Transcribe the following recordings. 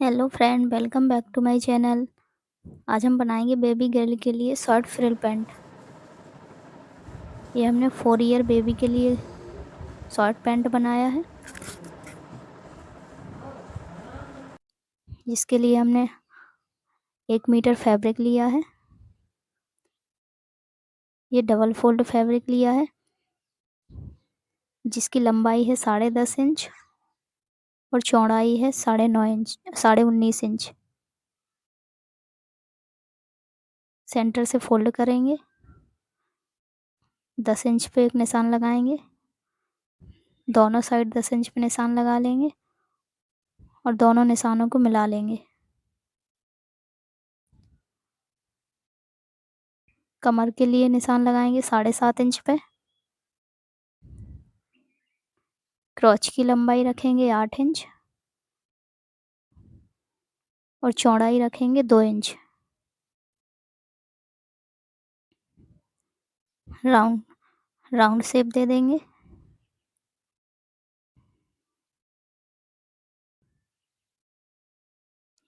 Hello friend, welcome back to my channel. आज हम बनाएंगे बेबी गर्ल के लिए शॉर्ट फ्रिल पैंट। ये हमने 4 ईयर बेबी के लिए शॉर्ट पैंट बनाया है, जिसके लिए हमने 1 मीटर फैब्रिक लिया है। ये डबल फोल्ड फैब्रिक लिया है, जिसकी लंबाई है 10.5 इंच और चौड़ाई है 9.5 इंच, 19.5 इंच। सेंटर से फोल्ड करेंगे, 10 इंच पे एक निशान लगाएंगे, दोनों साइड 10 इंच पे निशान लगा लेंगे और दोनों निशानों को मिला लेंगे। कमर के लिए निशान लगाएंगे 7.5 इंच पे। क्रॉच की लंबाई रखेंगे 8 इंच और चौड़ाई रखेंगे 2 इंच। राउंड राउंड शेप दे देंगे।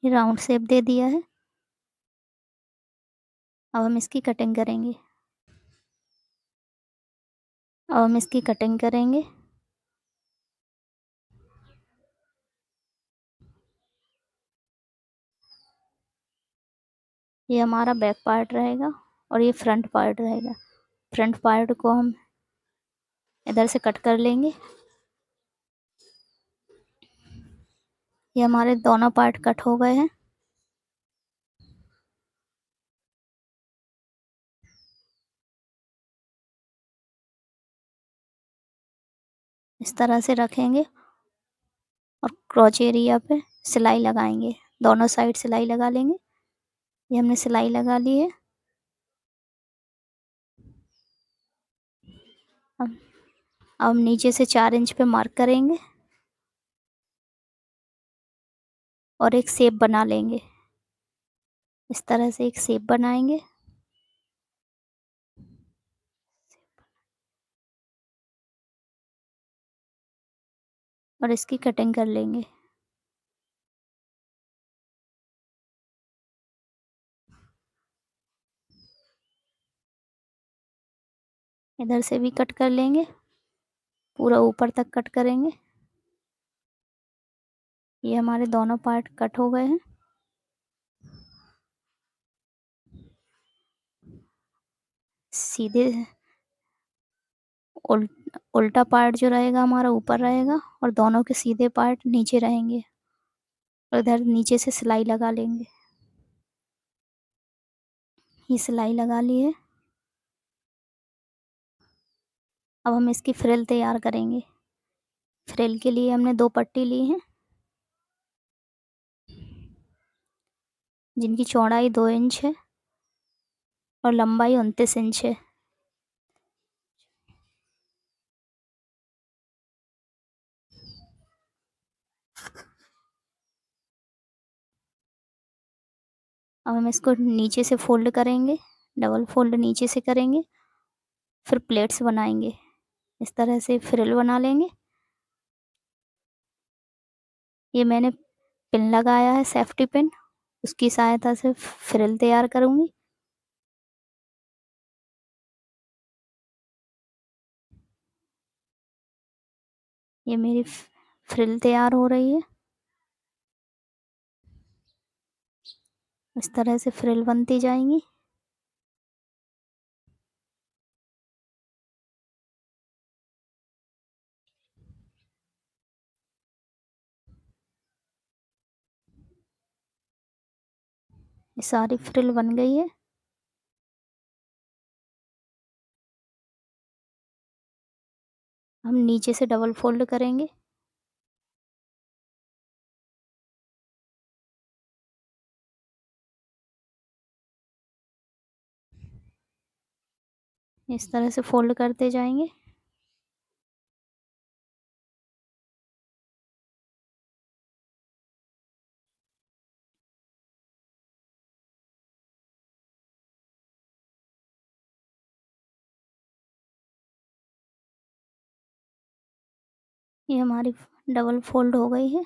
ये राउंड शेप दे दिया है। अब हम इसकी कटिंग करेंगे। ये हमारा बैक पार्ट रहेगा और ये फ्रंट पार्ट रहेगा। फ्रंट पार्ट को हम इधर से कट कर लेंगे। ये हमारे दोनों पार्ट कट हो गए हैं। इस तरह से रखेंगे और क्रॉच एरिया पे सिलाई लगाएंगे। दोनों साइड सिलाई लगा लेंगे। ये हमने सिलाई लगा ली है। अब अब हम नीचे से 4 इंच पे मार्क करेंगे और एक शेप बना लेंगे। इस तरह से एक शेप बनाएंगे और इसकी कटिंग कर लेंगे। इधर से भी कट कर लेंगे, पूरा ऊपर तक कट करेंगे। ये हमारे दोनों पार्ट कट हो गए हैं। सीधे उल्टा पार्ट जो रहेगा हमारा ऊपर रहेगा और दोनों के सीधे पार्ट नीचे रहेंगे और इधर नीचे से सिलाई लगा लेंगे। ये सिलाई लगा ली है। अब हम इसकी फ्रिल तैयार करेंगे। फ्रिल के लिए हमने 2 पट्टी ली है, जिनकी चौड़ाई 2 इंच है और लंबाई 29 इंच है। अब हम इसको नीचे से फोल्ड करेंगे, डबल फोल्ड नीचे से करेंगे, फिर प्लेट्स बनाएंगे। इस तरह से फ्रिल बना लेंगे। ये मैंने पिन लगाया है, सेफ्टी पिन, उसकी सहायता से फ्रिल तैयार करूँगी। ये मेरी फ्रिल तैयार हो रही है। इस तरह से फ्रिल बनती जाएंगी। ये सारी फ्रिल बन गई है। हम नीचे से डबल फोल्ड करेंगे। इस तरह से फोल्ड करते जाएंगे। ये हमारी डबल फोल्ड हो गई है।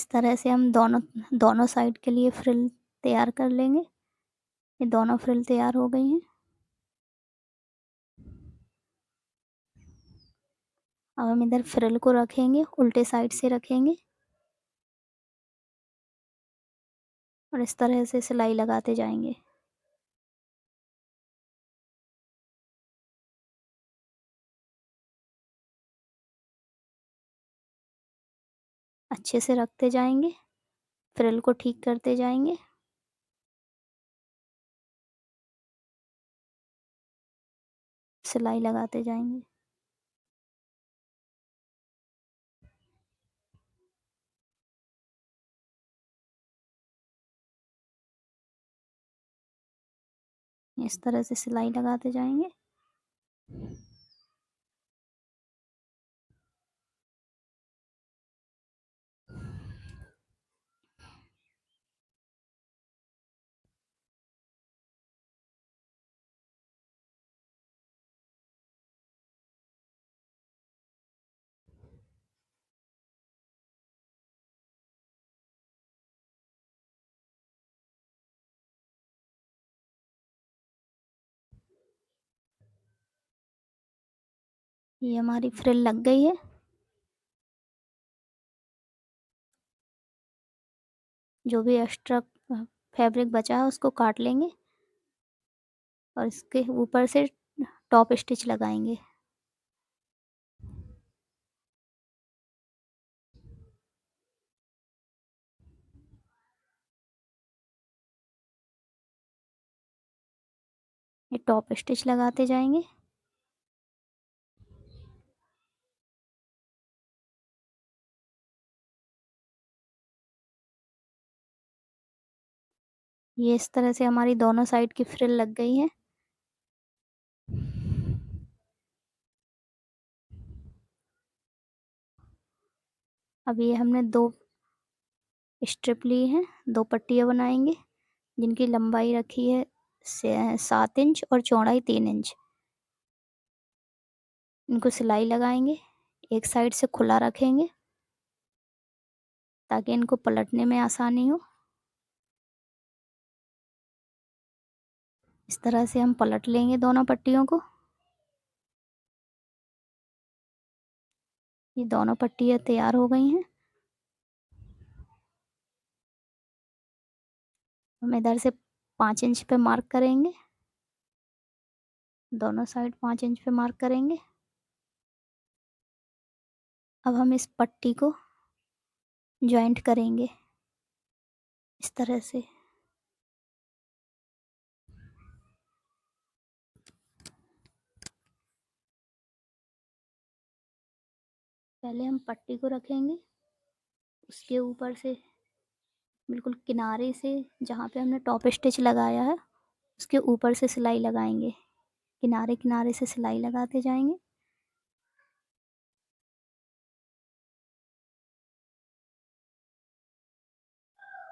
इस तरह से हम दोनों दोनों साइड के लिए फ्रिल तैयार कर लेंगे। ये दोनों फ्रिल तैयार हो गई हैं। अब हम इधर फ्रिल को रखेंगे, उल्टे साइड से रखेंगे और इस तरह से सिलाई लगाते जाएंगे। अच्छे से रखते जाएंगे, फ्रिल को ठीक करते जाएंगे। सिलाई लगाते जाएंगे। इस तरह से सिलाई लगाते जाएंगे। ये हमारी फ्रिल लग गई है। जो भी एक्स्ट्रा फैब्रिक बचा है उसको काट लेंगे और इसके ऊपर से टॉप स्टिच लगाएंगे। ये टॉप स्टिच लगाते जाएंगे। ये इस तरह से हमारी दोनों साइड की फ्रिल लग गई है। अब ये हमने 2 स्ट्रिप ली हैं, 2 पट्टियाँ बनाएंगे जिनकी लंबाई रखी है 7 इंच और चौड़ाई 3 इंच। इनको सिलाई लगाएंगे, एक साइड से खुला रखेंगे ताकि इनको पलटने में आसानी हो। इस तरह से हम पलट लेंगे दोनों पट्टियों को। ये दोनों पट्टियाँ तैयार हो गई हैं। हम इधर से 5 इंच पे मार्क करेंगे, दोनों साइड 5 इंच पे मार्क करेंगे। अब हम इस पट्टी को जॉइंट करेंगे इस तरह से। पहले हम पट्टी को रखेंगे, उसके ऊपर से बिल्कुल किनारे से जहाँ पे हमने टॉप स्टिच लगाया है उसके ऊपर से सिलाई लगाएंगे। किनारे किनारे से सिलाई लगाते जाएंगे।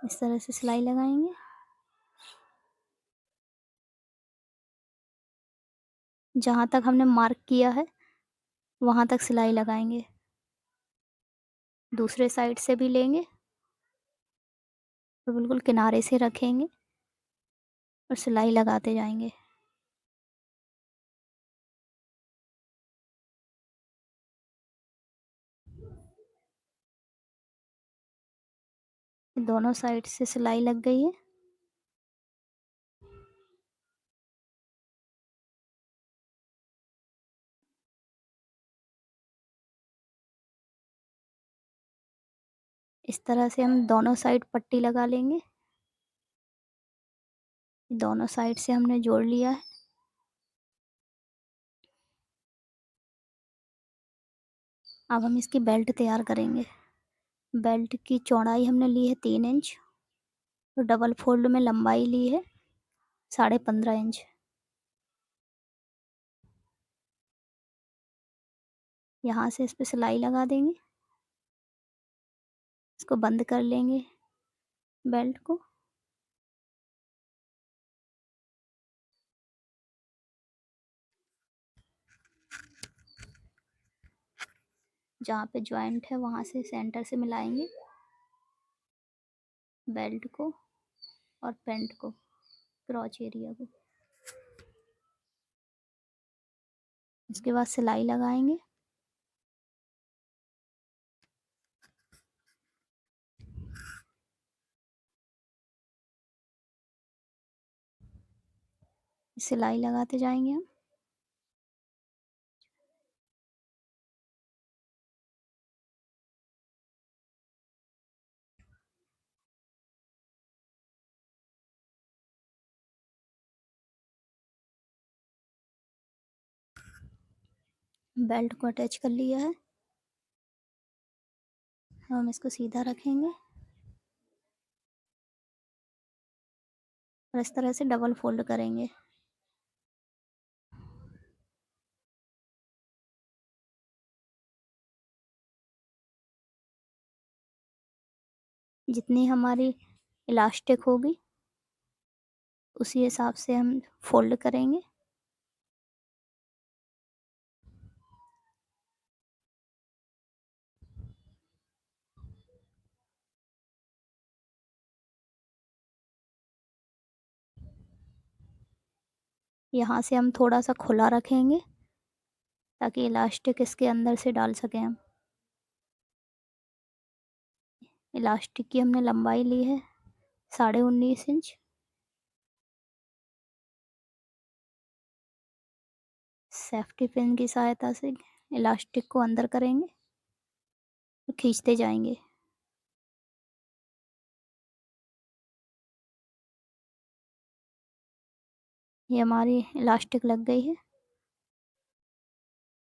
इस तरह से सिलाई लगाएंगे। जहाँ तक हमने मार्क किया है वहाँ तक सिलाई लगाएंगे। दूसरे साइड से भी लेंगे और बिल्कुल किनारे से रखेंगे और सिलाई लगाते जाएंगे। दोनों साइड से सिलाई लग गई है। इस तरह से हम दोनों साइड पट्टी लगा लेंगे। दोनों साइड से हमने जोड़ लिया है। अब हम इसकी बेल्ट तैयार करेंगे। बेल्ट की चौड़ाई हमने ली है 3 इंच और डबल फोल्ड में लंबाई ली है 15.5 इंच। यहाँ से इस पर सिलाई लगा देंगे। इसको बंद कर लेंगे बेल्ट को। जहाँ पे जॉइंट है वहाँ से सेंटर से मिलाएंगे। बेल्ट को और पैंट को, क्रॉच एरिया को। इसके बाद सिलाई लगाएंगे। सिलाई लगाते जाएंगे हम। बेल्ट को अटैच कर लिया है। हम इसको सीधा रखेंगे और इस तरह से डबल फोल्ड करेंगे। जितनी हमारी इलास्टिक होगी उसी हिसाब से हम फोल्ड करेंगे। यहाँ से हम थोड़ा सा खुला रखेंगे ताकि इलास्टिक इसके अंदर से डाल सकें हम। इलास्टिक की हमने लंबाई ली है 19.5 इंच। सेफ्टी पिन की सहायता से इलास्टिक को अंदर करेंगे और खींचते जाएंगे। ये हमारी इलास्टिक लग गई है।